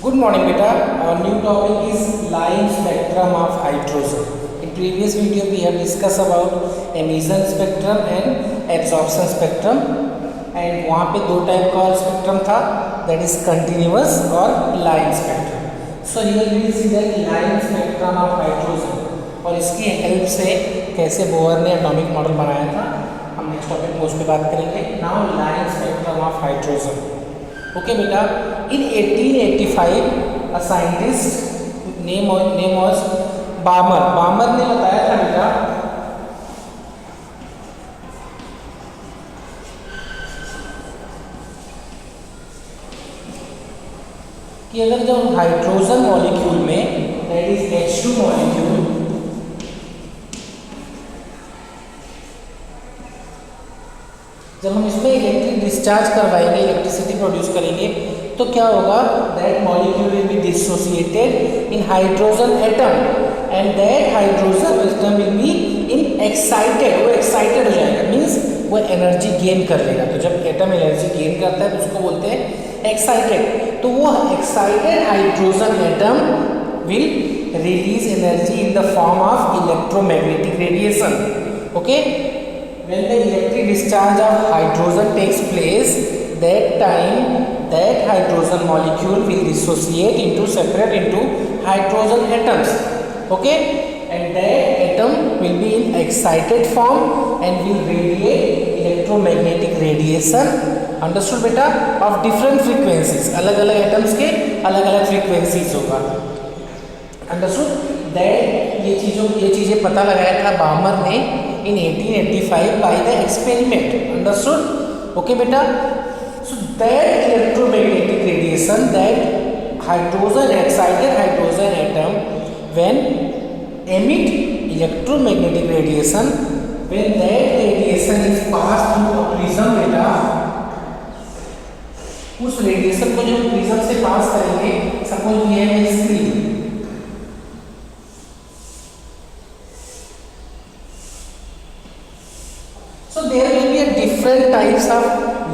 Good morning beta. Our new topic is line spectrum of hydrogen. In previous video we have discussed about emission spectrum and absorption spectrum and वहाँ पे दो type का spectrum था, that is continuous और line spectrum. So here we will see that line spectrum of hydrogen और इसकी help से कैसे बोहर ने एटॉमिक मॉडल बनाया था हम नेक्स्ट टॉपिक में उस पर बात करेंगे. Now line spectrum of hydrogen. Okay बेटा, in 1885 a scientist name was बामर ने बताया था बेटा कि अगर जब हाइड्रोजन मॉलिक्यूल में दैट इज H2 मॉलिक्यूल जब हम इसमें इलेक्ट्रिक डिस्चार्ज करवाएंगे, इलेक्ट्रिसिटी प्रोड्यूस करेंगे, तो क्या होगा, that molecule will be dissociated in hydrogen atom and that hydrogen atom will be in excited, वो एक्साइटेड हो जाएगा, मीन्स वो एनर्जी गेन कर लेगा. तो जब एटम एनर्जी गेन करता है तो उसको बोलते हैं एक्साइटेड. तो वो excited hydrogen atom will release energy in the form of electromagnetic radiation. Okay, when the electric discharge of hydrogen takes place, that time that hydrogen molecule will dissociate into separate into hydrogen atoms. Okay, and that atom will be in excited form and will radiate electromagnetic radiation. Understood beta? Of different frequencies. अलग अलग atoms के अलग अलग frequencies होगा. Understood? That ये चीज़ें पता लगाया था बामर ने in 1885 by the experiment. Understood? Okay beta? So that electromagnetic radiation, that hydrogen, excited hydrogen atom when emit electromagnetic radiation, when that radiation is passed through a prism beta, उस radiation को जब prism से पास करेंगे, suppose ये है screen, so there will be a different types of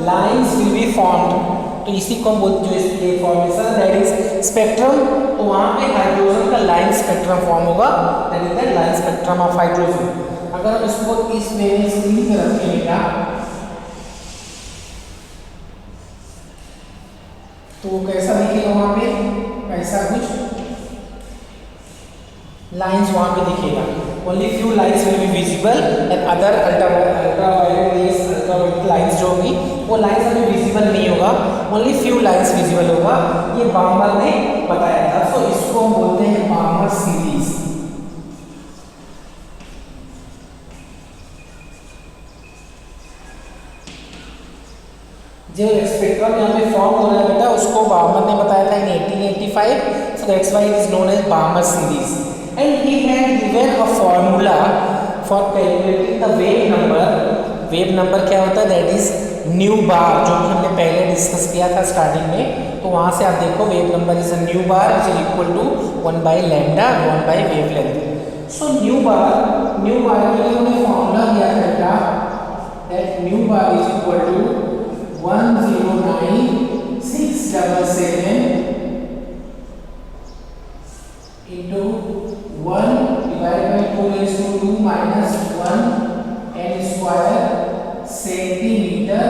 lines will be formed. तो इसी को हम बोलते हैं जो ये फॉर्मेशन दैट इज स्पेक्ट्रम. तो वहाँ पे हाइड्रोजन का लाइन स्पेक्ट्रम फॉर्म होगा, that is the line spectrum of hydrogen. अगर हम इसको इस वे में स्क्रीन पे रखेंगे तो वो कैसा दिखेगा, वहाँ पे ऐसा कुछ लाइंस वहाँ पे दिखेगा. Only few lines will be visible and other ultraviolet rays, ultraviolet lines जो होगी वो लाइंस हमें विजिबल नहीं होगा, ओनली फ्यू लाइंस विजिबल होगा. ये बामर ने बताया था. सो इसको हम बोलते हैं बामर सीरीज. जो स्पेक्ट्रम यहाँ पे फॉर्म हो रहा है बेटा उसको बामर ने बताया था in 1885. So that's why it is known as Balmer series. And he had given a formula for calculating the wave number. Wave number क्या होता है, that is न्यू बार, जो कि हमने पहले डिस्कस किया था स्टार्टिंग में. तो वहाँ से आप देखो wave number is nu bar is equal to 1 by lambda 1 by wavelength. So nu bar के लिए हमने फॉर्मूला दिया था that nu bar is equal to 109,677 into 1 divided by 2 raised to 2 minus 1 n square centimeter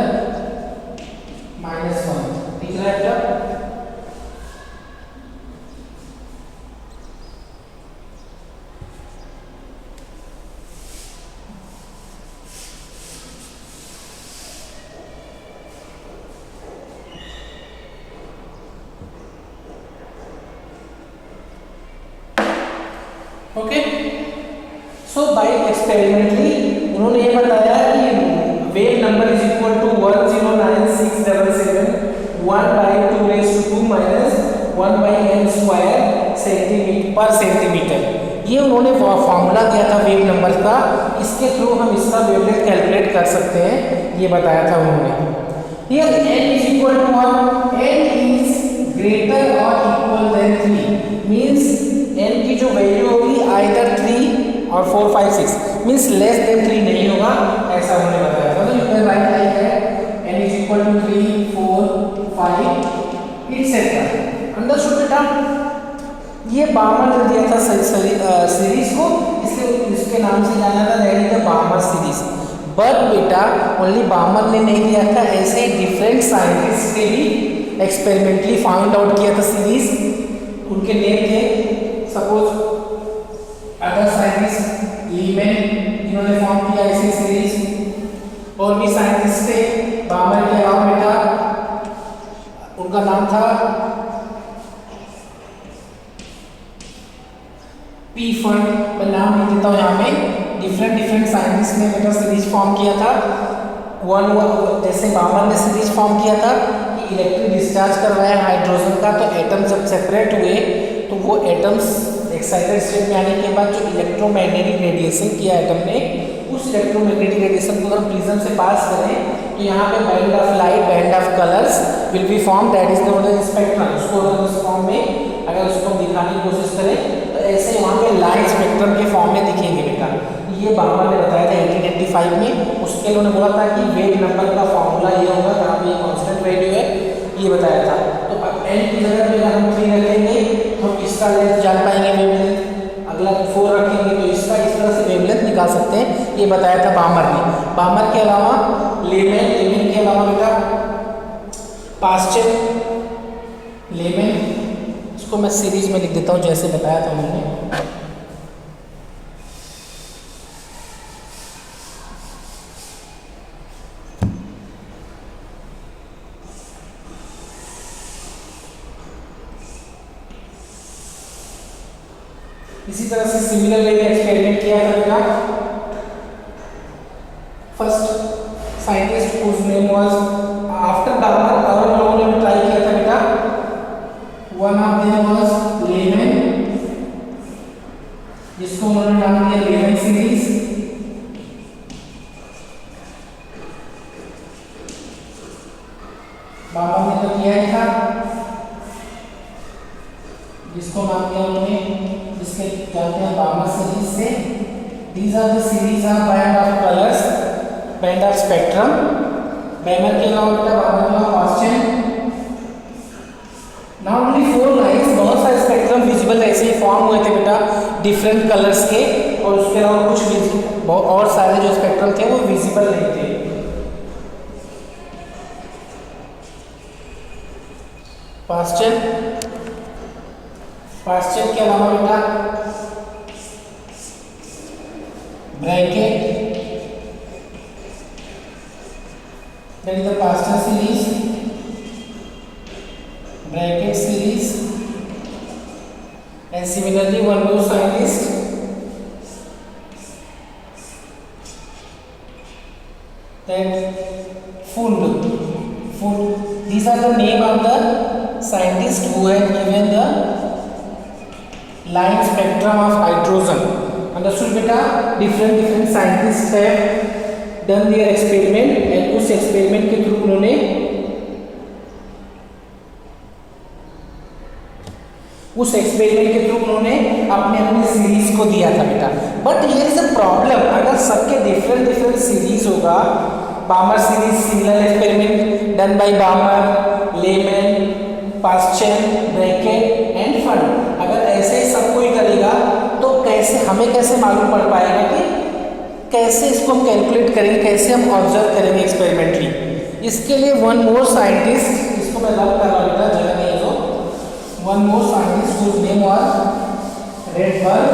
minus 1. ठीक है बेटा? Okay, सो bye experimentally उन्होंने ये बताया कि wave number is equal to 109,677 1 by 2 raise to 2 minus 1 by n square centimetre per centimetre. ये उन्होंने formula दिया था वेव नंबर का, इसके थ्रू हम इसका वेवलेंथ कैलकुलेट कर सकते हैं, ये बताया था उन्होंने. Here n is equal to 1, n is greater और इक्वल देन 3 मींस n की जो वैल्यू होगी आइदर 3 और 4 5 6 मींस लेस देन 3 नहीं होगा, ऐसा उन्होंने बताया था. तो you can write like that n is equal to 3 4 5 etc. Understood बेटा? ये बामर ने दिया था सीरीज को, इसलिए इसके नाम से जाना था, that is the बामर series. But बेटा ओनली बामर ने नहीं दिया था, ऐसे डिफरेंट साइंटिस्ट ने भी एक्सपेरिमेंटली फाउंड आउट किया था सीरीज। उनके नेम थे, सपोज अदर साइंटिस्ट लीमैन, जिन्होंने फॉर्म किया ऐसी सीरीज। और भी साइंटिस्ट थे बामर के अलावा बेटा, उनका नाम था पी फंड, मैं नाम लिख देता हूँ यहाँ पे। डिफरेंट साइंटिस्ट ने बेटा सीरीज फॉर्म किया था। वन जैसे बामर ने सीरीज फॉर्म किया था कि इलेक्ट्रिक डिस्चार्ज करवाया हाइड्रोजन का, तो एटम जब सेपरेट हुए तो वो एटम्स एक्साइटेड स्टेट में आने के बाद जो इलेक्ट्रोमैग्नेटिक रेडिएशन किया एटम ने, उस इलेक्ट्रोमैग्नेटिक रेडिएशन को हम प्रिज्म से पास करें तो यहाँ पे band of light, band of colours will be form, that is known as spectrum. उसको उस फॉर्म में अगर उसको दिखाने की कोशिश करें तो ऐसे वहाँ पे लाइट स्पेक्ट्रम के फॉर्म में दिखेंगे बेटा। ये बामर ने बताया था 1885 में। उसके लिए उन्होंने बोला था कि वेव नंबर का फॉर्मूला ये होगा, जहाँ पे कांस्टेंट वैल्यू है, ये बताया था। तो अब एन की जगह पे अगर हम 3 रखेंगे तो हम इसका लेंथ जान पाएंगे, वेवलेंथ। अगला 4 रखेंगे तो इसका, इस तरह से वेवलेंथ निकाल सकते हैं, ये बताया था बामर ने। बामर के अलावा लेमैन के अलावा बेटा पास्चर, लेमैन, इसको मैं सीरीज में लिख देता हूँ जैसे बताया था उन्होंने। इसी तरह से सिमिलर वे में एक्सपेरिमेंट किया था बेटा। First scientist whose name was after Balmer, और लोगों ने ट्राई किया था बेटा। One of them was Lyman, जिसको उन्होंने नाम दिया लेमैन सीरीज। बामर ने तो किया ही था, जिसको नाम दिया उन्होंने, जिसके जानते हैं बामर सीरीज से। These are the series of band of colours, band of spectrum. Balmer के अलावा बेटा बामर के अलावा पास्चर। नॉट ओनली 4 लाइन्स, बहुत सारे स्पेक्ट्रम विजिबल ऐसे ही फॉर्म हुए थे बेटा डिफरेंट कलर्स के, और उसके अलावा कुछ और सारे जो स्पेक्ट्रम थे वो विजिबल नहीं थे। पास्चर के अलावा बेटा bracket, that is the Pasteur series, bracket series, and similarly one more scientist that Fund. These are the name of the scientists who have given the line spectrum of hydrogen. Understood beta? Different scientists have done their experiment, and उस experiment के through उन्होंने अपने series को दिया था बेटा। But here is a problem, अगर सबके डिफरेंट सीरीज होगा, Balmer series similar experiment done by Balmer, Lyman, Paschen, Brackett and Pfund, अगर ऐसे ही सब कोई करेगा तो हमें कैसे मालूम पड़ पाएगा कि कैसे इसको हम कैलकुलेट करेंगे, कैसे हम ऑब्जर्व करेंगे एक्सपेरिमेंटली। इसके लिए वन मोर साइंटिस्ट, इसको मैं लव कर रहा हूँ जगह नहीं जो, one more scientist whose name was Rydberg.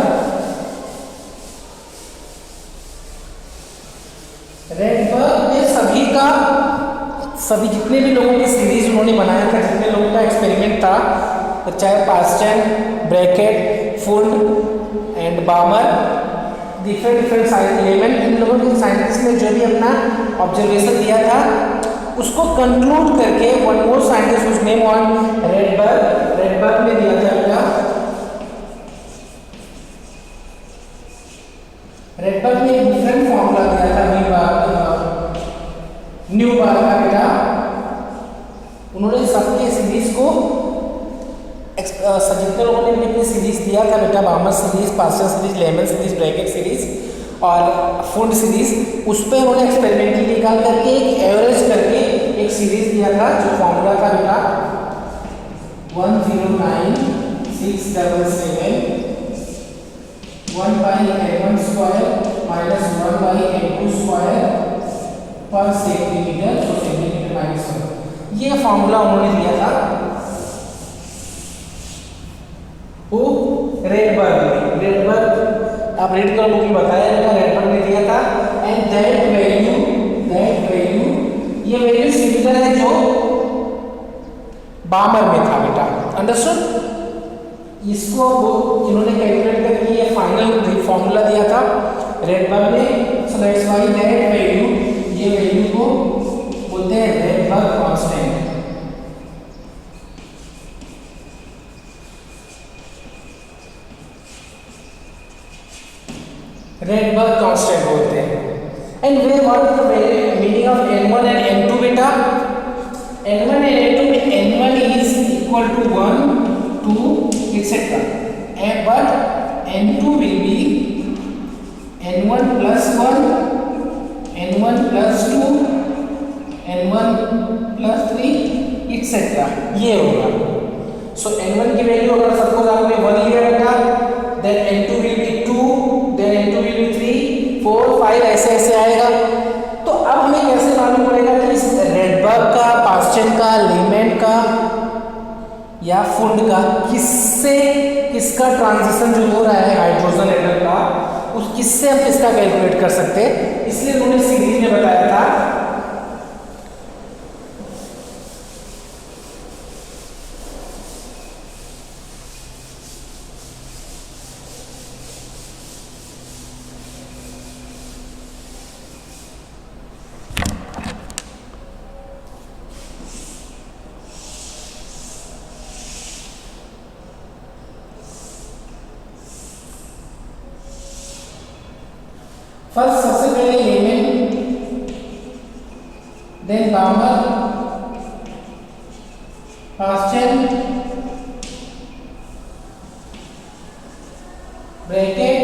ने सभी जितने भी लोगों की सीरीज उन्होंने बनाया था, जितने लोगों का एक्सपेरिमेंट था, चाहे Paschen, Brackett, Pfund and Balmer, different science Lyman, इन लोगों के साइंटिस्ट ने जो भी अपना ऑब्जर्वेशन दिया था उसको कंक्लूड करके one more scientist whose name was Rydberg ने दिया था बेटा। रेडबर्ग ने एक डिफरेंट फॉर्मूला दिया था न्यू बार का बेटा। उन्होंने सबके सीरीज को जितने लोगों ने अपनी सीरीज दिया था बेटा, Balmer series, Paschen series, Lyman series, Brackett series और फुंड सीरीज, उस पर उन्होंने एक्सपेरिमेंटली निकाल करके एक एवरेज करके एक सीरीज दिया था, जो फॉर्मूला था बेटा 109,677 1 by n1 square minus 1 by n2 square पर सेंटीमीटर, तो सेंटीमीटर माइनस 1, ये फॉर्मूला उन्होंने दिया था वो रेडबर्ग आप रेड कलर बुक में बताया था, रेडबर्ग ने दिया था। एंड दैट वैल्यू ये वैल्यू सिमिलर है जो बामर में था बेटा, अंडरस्टूड। इसको इन्होंने कैलकुलेट करके ये फाइनल फॉर्मूला दिया था रेडबर्ग ने। सो दैट्स व्हाई दैट वैल्यू, ये वैल्यू को बोलते हैं रेडबर्ग कांस्टेंट। रेडबर्ग कांस्टेंट बोलते हैं। And way what is the meaning of n1 and n2 बेटा? n1 and n2 में n1 is equal to 1, 2 etc. but n2 will be n1 plus 1, n1 plus 2, n1 plus 3 etc. ये होगा। सो n1 की value अगर suppose आपने 1 लिया बेटा, then n2 will be 2, then n2 will be 3, 4, 5 ऐसे ऐसे आएगा। तो अब हमें कैसे मालूम पड़ेगा कि इस रेडबर्ग का, पास्चन का, लीमेंट का या फुंड का किसका ट्रांजिशन जो हो रहा है हाइड्रोजन एटम का, उस किससे हम इसका कैलकुलेट कर सकते हैं। इसलिए उन्होंने सीरीज में बताया था फर्स्ट सबसे पहले Lyman, then Balmer, Paschen, Brackett,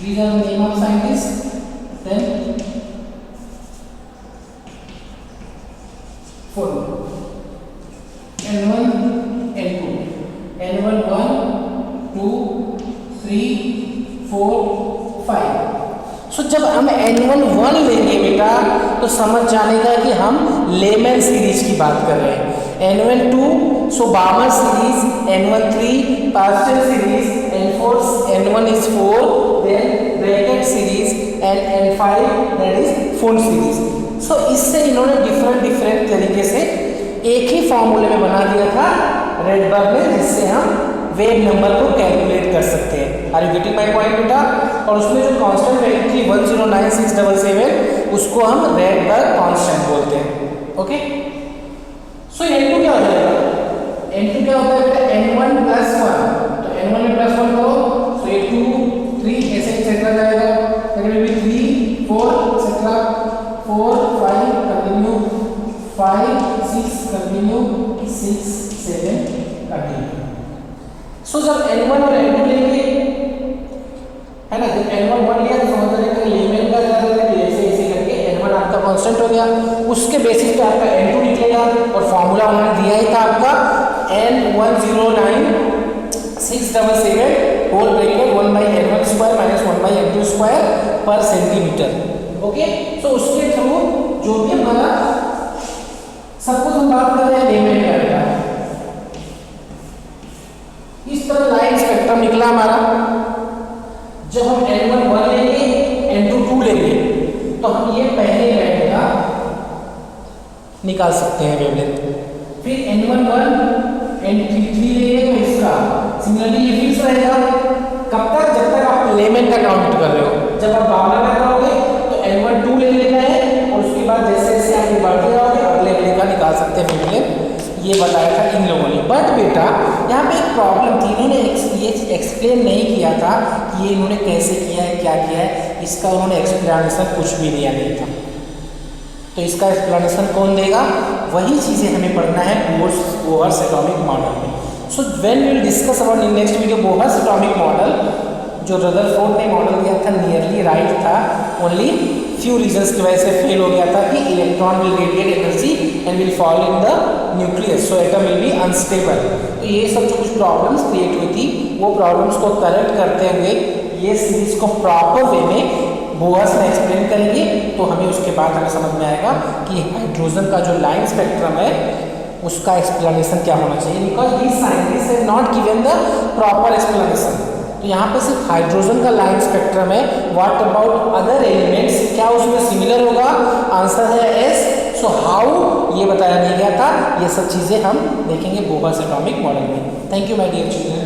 these are the name of scientists, then full n1 n2 n1 1 2 3 4 5। सो जब हम n1 1 लेंगे बेटा तो समझ जाने का कि हम लेमन सीरीज की बात कर रहे हैं। n1 2 so Balmer series, n1 3 Paschen series, n1 is 4, then Brackett series and n5 that is Pfund series. So इससे इन्होंने डिफरेंट तरीके से एक ही फॉर्मूले में बना दिया था रेडबर्ग ने, जिससे हम वेव नंबर को कैलकुलेट कर सकते हैं। Are you getting my point बेटा? और उसमें जो कांस्टेंट वैल्यू थी 109,677 उसको हम रेडबर्ग कांस्टेंट बोलते हैं। ओके, सो n2 क्या हो जाएगा? n2 क्या होता है बेटा? n1 plus 1, तो n1 में प्लस 1 करो, सो ये 2 3 ऐसे एक्सेट्रा जाएगा, फिर भी 3 4 एक्सेट्रा 4 5 कंटिन्यू, 5 6 कंटिन्यू, 6 7 कंटिन्यू। सो जब n1 और n2 लेंगे है ना, जब n1 1 लिया तो समझ रहे हैं लीमेंट का ज्यादा है, ऐसे ऐसे करके n1 आपका कांस्टेंट हो गया, उसके बेसिस पे आपका n2 निकलेगा। और फार्मूला उन्होंने दिया ही था आपका n109,677 whole bracket 1 by n1 square minus 1 by n2 square per centimetre. Okay, so उसके थ्रू जो भी हमारा सपोज हम बात कर रहे हैं लीमेंट का, इस तरह लाइन स्पेक्ट्रम निकला हमारा। जब हम n1 1 लेंगे, n2 2 लेंगे, तो हम ये पहले बैंड का निकाल सकते हैं वेवलेंथ। फिर n1 1 n3 3 लेंगे तो इसका सिमिलरली ये फिक्स रहेगा। कब तक? जब तक आप लेमन का काउंट कर रहे हो। जब आप बामर का करोगे तो n1 2 ले लेना है, और उसके बाद जैसे जैसे आगे बढ़ते जाओगे अगले अगले का निकाल सकते हैं वेवलेंथ। ये बताया था इन लोगों ने। बट बेटा यहाँ पे एक प्रॉब्लम थी, इन्होंने ये एक्सप्लेन नहीं किया था कि ये इन्होंने कैसे किया है, क्या किया है, इसका उन्होंने एक्सप्लेनेशन कुछ भी दिया नहीं था। तो इसका एक्सप्लेनेशन कौन देगा? वही चीज़ें हमें पढ़ना है बोहर्स एटॉमिक मॉडल में। So when we will discuss about in next video Bohr's atomic model, जो रदरफोर्ड ने मॉडल दिया था नियरली राइट था, ओनली फ्यू रीजंस की वजह से फेल हो गया था कि electron will radiate energy and will fall in the nucleus, so atom will be unstable. तो ये सब जो कुछ प्रॉब्लम्स क्रिएट हुई थी वो प्रॉब्लम्स को करेक्ट करते हुए ये सीरीज को प्रॉपर वे में बोअस में एक्सप्लेन करेंगे, तो हमें उसके बाद हमें समझ में आएगा कि हाइड्रोजन का जो लाइन स्पेक्ट्रम है उसका एक्सप्लेनेशन क्या होना चाहिए, because we scientist have not given the proper explanation. तो यहाँ पे सिर्फ हाइड्रोजन का लाइन स्पेक्ट्रम है, व्हाट अबाउट अदर एलिमेंट्स, क्या उसमें सिमिलर होगा? आंसर है एस। सो हाउ, ये बताया नहीं गया था। ये सब चीज़ें हम देखेंगे बोहर्स एटॉमिक मॉडल में। Thank you my dear children.